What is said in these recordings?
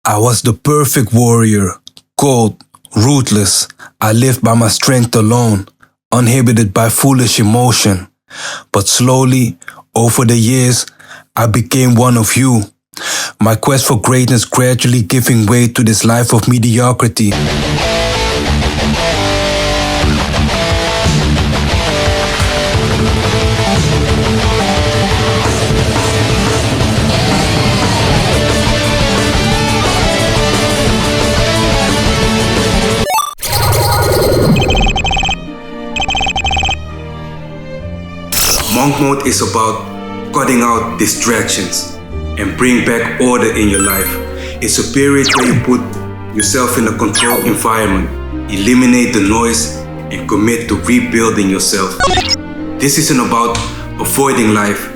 I was the perfect warrior, cold, ruthless. I lived by my strength alone, uninhibited by foolish emotion. But slowly, over the years, I became one of you. My quest for greatness gradually giving way to this life of mediocrity. Monk mode is about cutting out distractions and bring back order in your life. It's a period where you put yourself in a controlled environment, eliminate the noise, and commit to rebuilding yourself. This isn't about avoiding life.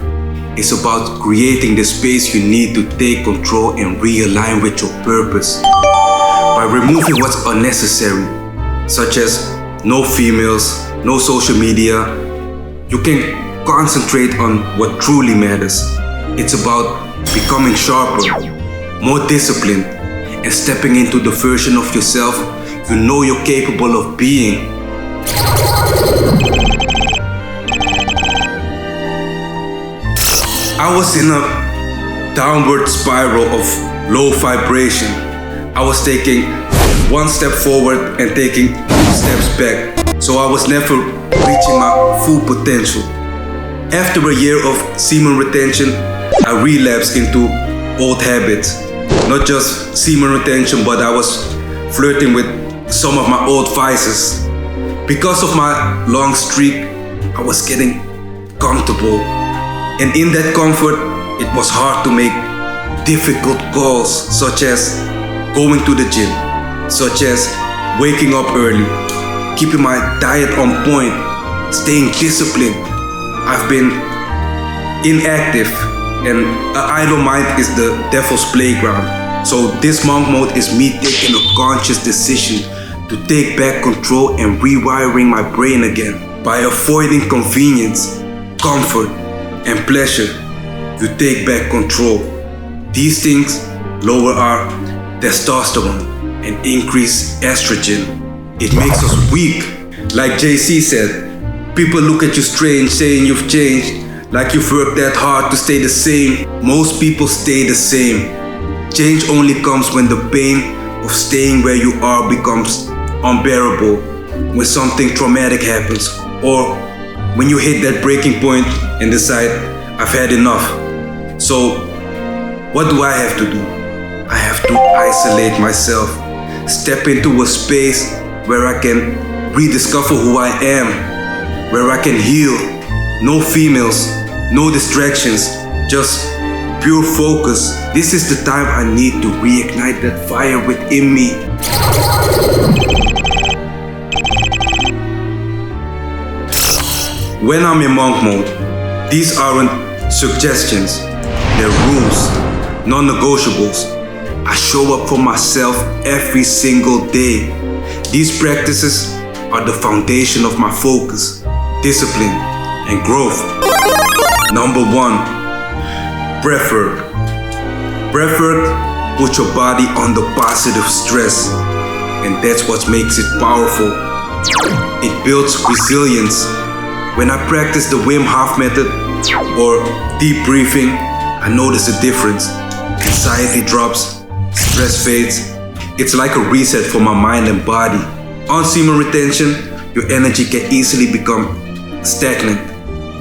It's about creating the space you need to take control and realign with your purpose. By removing what's unnecessary, such as no females, no social media, you can concentrate on what truly matters. It's about becoming sharper, more disciplined, and stepping into the version of yourself you know you're capable of being. I was in a downward spiral of low vibration. I was taking one step forward and taking 2 steps back, so I was never reaching my full potential. After a year of semen retention, I relapsed into old habits. Not just semen retention, but I was flirting with some of my old vices. Because of my long streak, I was getting comfortable. And in that comfort, it was hard to make difficult calls, such as going to the gym, such as waking up early, keeping my diet on point, staying disciplined. I've been inactive, and an idle mind is the devil's playground. So this monk mode is me taking a conscious decision to take back control and rewiring my brain again. By avoiding convenience, comfort, and pleasure, you take back control. These things lower our testosterone and increase estrogen. It makes us weak. Like JC said, people look at you strange, saying you've changed, like you've worked that hard to stay the same. Most people stay the same. Change only comes when the pain of staying where you are becomes unbearable, when something traumatic happens, or when you hit that breaking point and decide, I've had enough. So, what do I have to do? I have to isolate myself, step into a space where I can rediscover who I am, where I can heal. No females, no distractions, just pure focus. This is the time I need to reignite that fire within me. When I'm in monk mode, these aren't suggestions, they're rules, non-negotiables. I show up for myself every single day. These practices are the foundation of my focus, discipline, and growth. Number 1, breathwork. Breathwork puts your body under positive stress, and that's what makes it powerful. It builds resilience. When I practice the Wim Hof method or deep breathing, I notice a difference. Anxiety drops, stress fades. It's like a reset for my mind and body. On semen retention, your energy can easily become stagnant.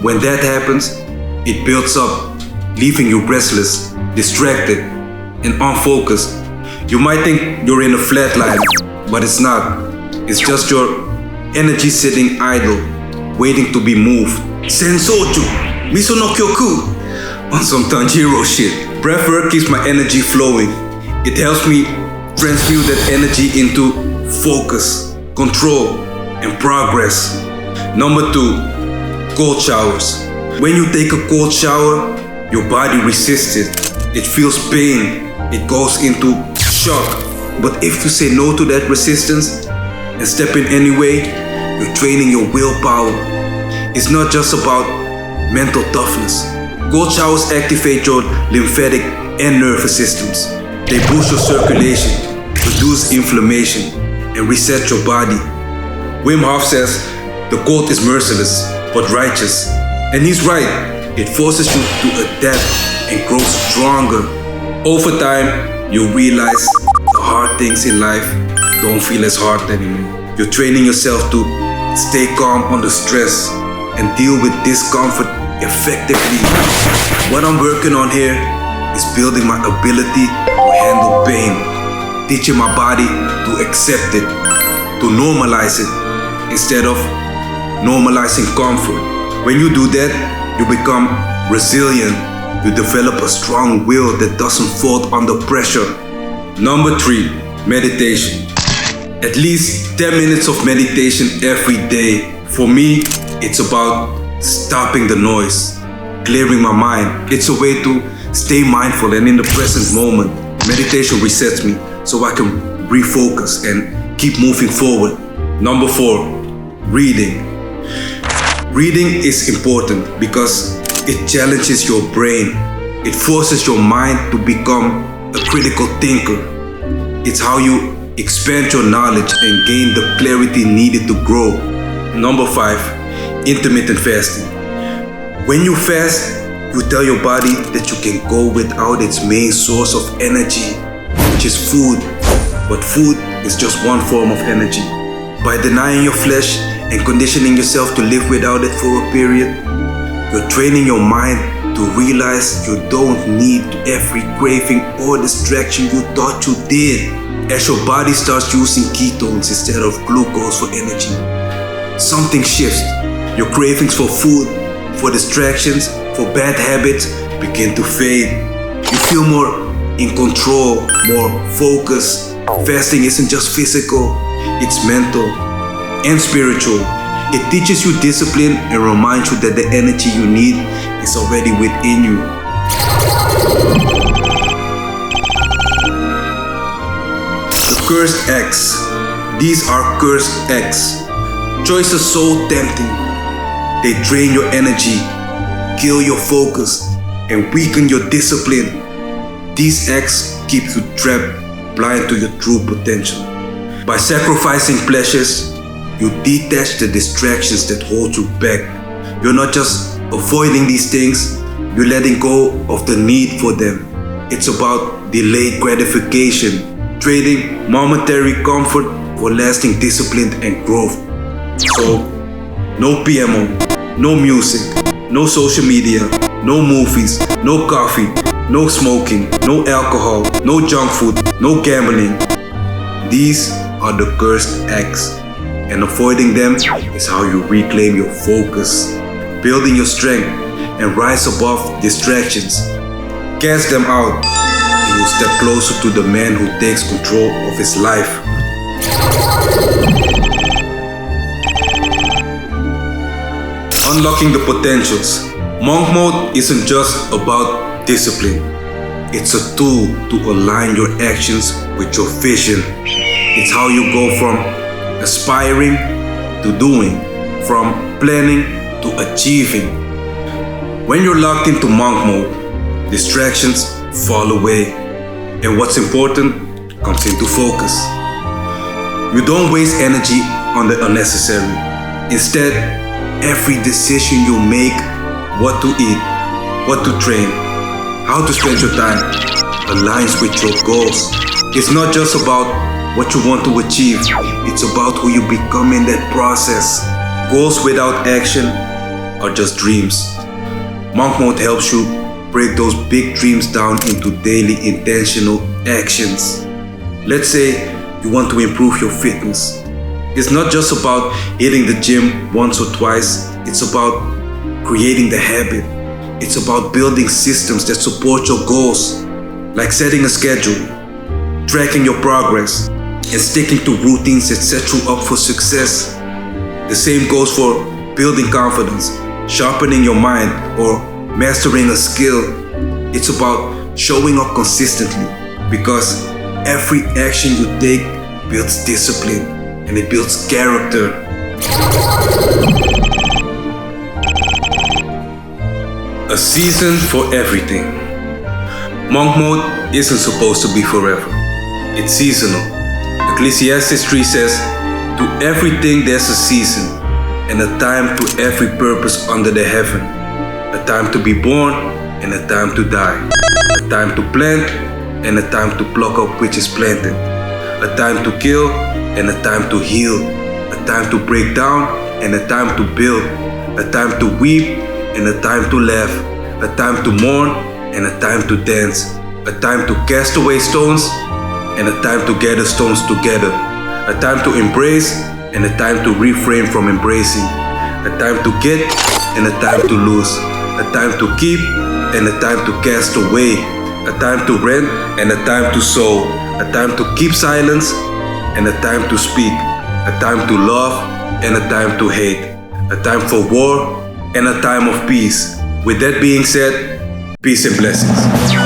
When that happens, it builds up, leaving you restless, distracted, and unfocused. You might think you're in a flat line, but it's not. It's just your energy sitting idle, waiting to be moved. Sensochu, miso no kyoku, on some Tanjiro shit. Breathwork keeps my energy flowing. It helps me transmute that energy into focus, control, and progress. Number 2, cold showers. When you take a cold shower, your body resists it. It feels pain. It goes into shock. But if you say no to that resistance and step in anyway, you're training your willpower. It's not just about mental toughness. Cold showers activate your lymphatic and nervous systems. They boost your circulation, reduce inflammation, and reset your body. Wim Hof says the quote is merciless but righteous, and he's right. It forces you to adapt and grow stronger. Over time, you realize the hard things in life don't feel as hard anymore. You're training yourself to stay calm under stress and deal with discomfort effectively. What I'm working on here is building my ability to handle pain, teaching my body to accept it, to normalize it, instead of normalizing comfort. When you do that, you become resilient. You develop a strong will that doesn't fold under pressure. Number 3, meditation. At least 10 minutes of meditation every day. For me, it's about stopping the noise, clearing my mind. It's a way to stay mindful and in the present moment. Meditation resets me so I can refocus and keep moving forward. Number 4, reading. Reading is important because it challenges your brain. It forces your mind to become a critical thinker. It's how you expand your knowledge and gain the clarity needed to grow. Number 5, intermittent fasting. When you fast, you tell your body that you can go without its main source of energy, which is food. But food is just one form of energy. By denying your flesh and conditioning yourself to live without it for a period, you're training your mind to realize you don't need every craving or distraction you thought you did. As your body starts using ketones instead of glucose for energy, something shifts. Your cravings for food, for distractions, for bad habits begin to fade. You feel more in control, more focused. Fasting isn't just physical, it's mental and spiritual. It teaches you discipline and reminds you that the energy you need is already within you. The cursed acts. These are cursed acts. Choices so tempting. They drain your energy, kill your focus, and weaken your discipline. These acts keep you trapped, blind to your true potential. By sacrificing pleasures, you detach the distractions that hold you back. You're not just avoiding these things, you're letting go of the need for them. It's about delayed gratification, trading momentary comfort for lasting discipline and growth. So, no PMO, no music, no social media, no movies, no coffee, no smoking, no alcohol, no junk food, no gambling. These are the cursed acts, and avoiding them is how you reclaim your focus, building your strength, and rise above distractions. Cast them out, and you'll step closer to the man who takes control of his life. Unlocking the potentials. Monk mode isn't just about discipline. It's a tool to align your actions with your vision. It's how you go from aspiring to doing, from planning to achieving. When you're locked into monk mode, distractions fall away, and what's important comes into focus. You don't waste energy on the unnecessary. Instead, every decision you make, what to eat, what to train, how to spend your time, aligns with your goals. It's not just about what you want to achieve, it's about who you become in that process. Goals without action are just dreams. Monk mode helps you break those big dreams down into daily intentional actions. Let's say you want to improve your fitness. It's not just about hitting the gym once or twice, it's about creating the habit. It's about building systems that support your goals, like setting a schedule, tracking your progress, and sticking to routines that set you up for success. The same goes for building confidence, sharpening your mind, or mastering a skill. It's about showing up consistently, because every action you take builds discipline and it builds character. A season for everything. Monk mode isn't supposed to be forever. It's seasonal. Ecclesiastes 3 says, "To everything there's a season, and a time to every purpose under the heaven. A time to be born, and a time to die. A time to plant, and a time to pluck up which is planted. A time to kill, and a time to heal. A time to break down, and a time to build. A time to weep, and a time to laugh. A time to mourn, and a time to dance. A time to cast away stones, and a time to gather stones together. A time to embrace, and a time to refrain from embracing. A time to get, and a time to lose. A time to keep, and a time to cast away. A time to rent, and a time to sow. A time to keep silence, and a time to speak. A time to love, and a time to hate. A time for war, and a time of peace." With that being said, peace and blessings.